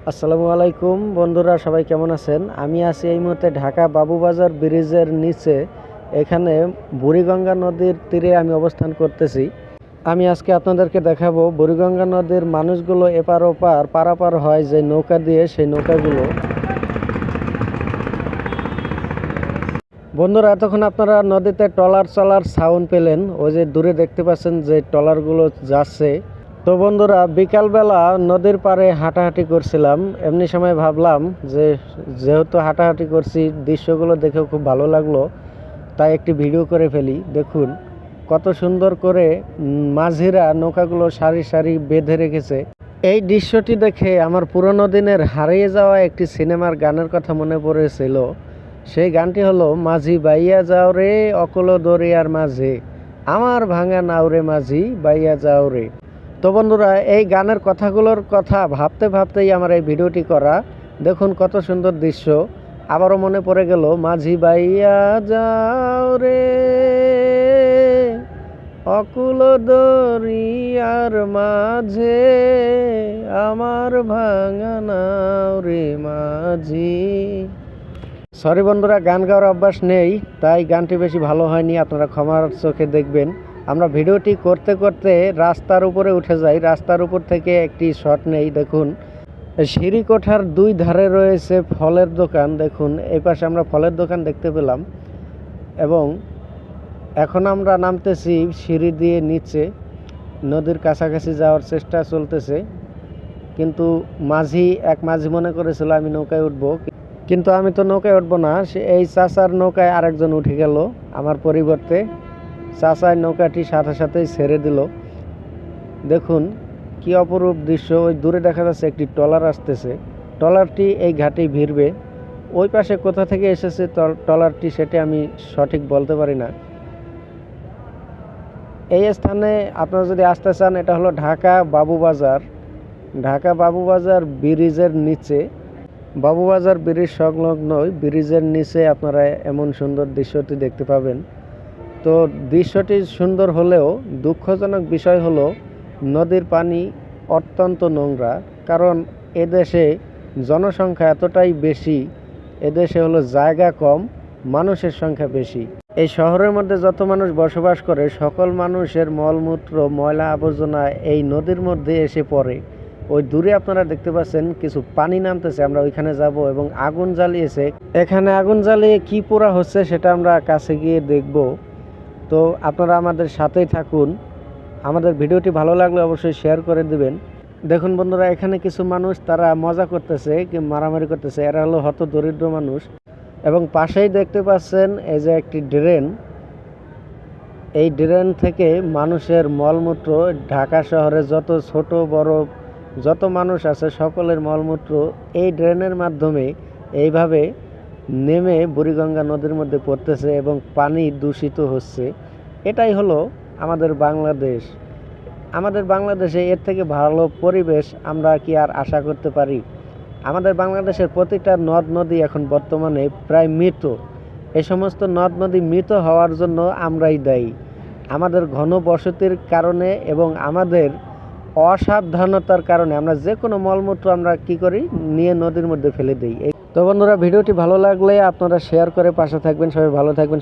আসসালামু আলাইকুম বন্ধুরা, সবাই কেমন আছেন? আমি আছি এই মুহূর্তে ঢাকা বাবুবাজার ব্রিজের নিচে। এখানে বুড়িগঙ্গা নদীর তীরে আমি অবস্থান করতেছি। আমি আজকে আপনাদেরকে দেখাবো বুড়িগঙ্গা নদীর মানুষগুলো এপার ওপার পারাপার হয় যে নৌকা দিয়ে, সেই নৌকাগুলো। বন্ধুরা, এতক্ষণ আপনারা নদীতে ট্রলার চলার সাউন্ড পেলেন। ওই যে দূরে দেখতে পাচ্ছেন যে ট্রলারগুলো যাচ্ছে। তো বন্ধুরা, বিকালবেলা নদীর পাড়ে হাঁটাহাঁটি করছিলাম। এমনি সময় ভাবলাম যে যেহেতু হাঁটাহাঁটি করছি, দৃশ্যগুলো দেখেও খুব ভালো লাগলো, তাই একটি ভিডিও করে ফেলি। দেখুন কত সুন্দর করে মাঝিরা নৌকাগুলো সারি সারি বেঁধে রেখেছে। এই দৃশ্যটি দেখে আমার পুরনো দিনের হারিয়ে যাওয়া একটি সিনেমার গানের কথা মনে পড়েছিল। সেই গানটি হলো, মাঝি বাইয়া যাও রে অকল দরিয়ার মাঝে, আমার ভাঙা নাওরে মাঝি বাইয়া যাও রে। তো বন্ধুরা, এই গানের কথাগুলোর কথা ভাবতে ভাবতেই আমার এই ভিডিওটি করা। দেখুন কত সুন্দর দৃশ্য। আবারও মনে পড়ে গেল, মাঝি বাইয়া যাও রে অকুল দরিয়ার মাঝে, আমার ভাঙা নাওরে মাঝি। সরি বন্ধুরা, গান গাওয়ার অভ্যাস নেই, তাই গানটি বেশি ভালো হয়নি, আপনারা ক্ষমার চোখে দেখবেন। আমরা ভিডিওটি করতে করতে রাস্তার উপরে উঠে যাই। রাস্তার উপর থেকে একটি শট নেই। দেখুন সিঁড়ি কোঠার দুই ধারে রয়েছে ফলের দোকান। দেখুন এই পাশে আমরা ফলের দোকান দেখতে পেলাম, এবং এখন আমরা নামতেছি সিঁড়ি দিয়ে নিচে। নদীর কাছাকাছি যাওয়ার চেষ্টা চলতেছে, কিন্তু এক মাঝি মনে করেছিল আমি নৌকায় উঠবো, কিন্তু আমি তো নৌকায় উঠবো না। এই চাচার নৌকায় আরেকজন উঠে গেল আমার পরিবর্তে। চাচার নৌকাটি সাথে সাথেই ছেড়ে দিল। দেখুন কি অপরূপ দৃশ্য। ওই দূরে দেখা যাচ্ছে একটি ট্রলার আসতেছে। ট্রলারটি এই ঘাটেই ভিড়বে। ওই পাশে কোথা থেকে এসেছে ট্রলারটি, সেটা আমি সঠিক বলতে পারি না। এই স্থানে আপনারা যদি আসতে চান, এটা হলো ঢাকা বাবুবাজার। ঢাকা বাবুবাজার ব্রিজের নিচে, বাবুবাজার ব্রিজ সংলগ্নই ব্রিজের নিচে আপনারা এমন সুন্দর দৃশ্যটি দেখতে পাবেন। তো দৃশ্যটি সুন্দর হলেও দুঃখজনক বিষয় হলো, নদীর পানি অত্যন্ত নোংরা। কারণ এদেশে জনসংখ্যা এতটাই বেশি, এদেশে হলো জায়গা কম, মানুষের সংখ্যা বেশি। এই শহরের মধ্যে যত মানুষ বসবাস করে, সকল মানুষের মলমূত্র ময়লা আবর্জনা এই নদীর মধ্যে এসে পড়ে। ওই দূরে আপনারা দেখতে পাচ্ছেন কিছু পানি নামতেছে, আমরা ওইখানে যাব, এবং আগুন জ্বালিয়েছে। এখানে আগুন জ্বালিয়ে কি পোড়া হচ্ছে সেটা আমরা কাছে গিয়ে দেখব। তো আপনারা আমাদের সাথেই থাকুন। আমাদের ভিডিওটি ভালো লাগলে অবশ্যই শেয়ার করে দিবেন। দেখুন বন্ধুরা, এখানে কিছু মানুষ তারা মজা করতেছে, কি মারামারি করতেছে। এরা হলো হত দরিদ্র মানুষ। এবং পাশেই দেখতে পাচ্ছেন এই যে একটি ড্রেন। এই ড্রেন থেকে মানুষের মলমূত্র, ঢাকা শহরে যত ছোট বড় যত মানুষ আছে সকলের মলমূত্র এই ড্রেনের মাধ্যমে এইভাবে নেমে বুড়িগঙ্গা নদীর মধ্যে পড়তেছে, এবং পানি দূষিত হচ্ছে। এটাই হলো আমাদের বাংলাদেশ। আমাদের বাংলাদেশে এর থেকে ভালো পরিবেশ আমরা কি আর আশা করতে পারি? আমাদের বাংলাদেশের প্রতিটা নদ নদী এখন বর্তমানে প্রায় মৃত। এই সমস্ত নদ নদী মৃত হওয়ার জন্য আমরাই দায়ী। আমাদের ঘনবসতির কারণে এবং আমাদের অসাবধানতার কারণে আমরা যে কোনো মলমূত্র আমরা কি করি, নিয়ে নদীর মধ্যে ফেলে দিই। তো বন্ধুরা, ভিডিওটি ভালো লাগলে আপনারা শেয়ার করে পাশে থাকবেন। সবাই ভালো থাকবেন।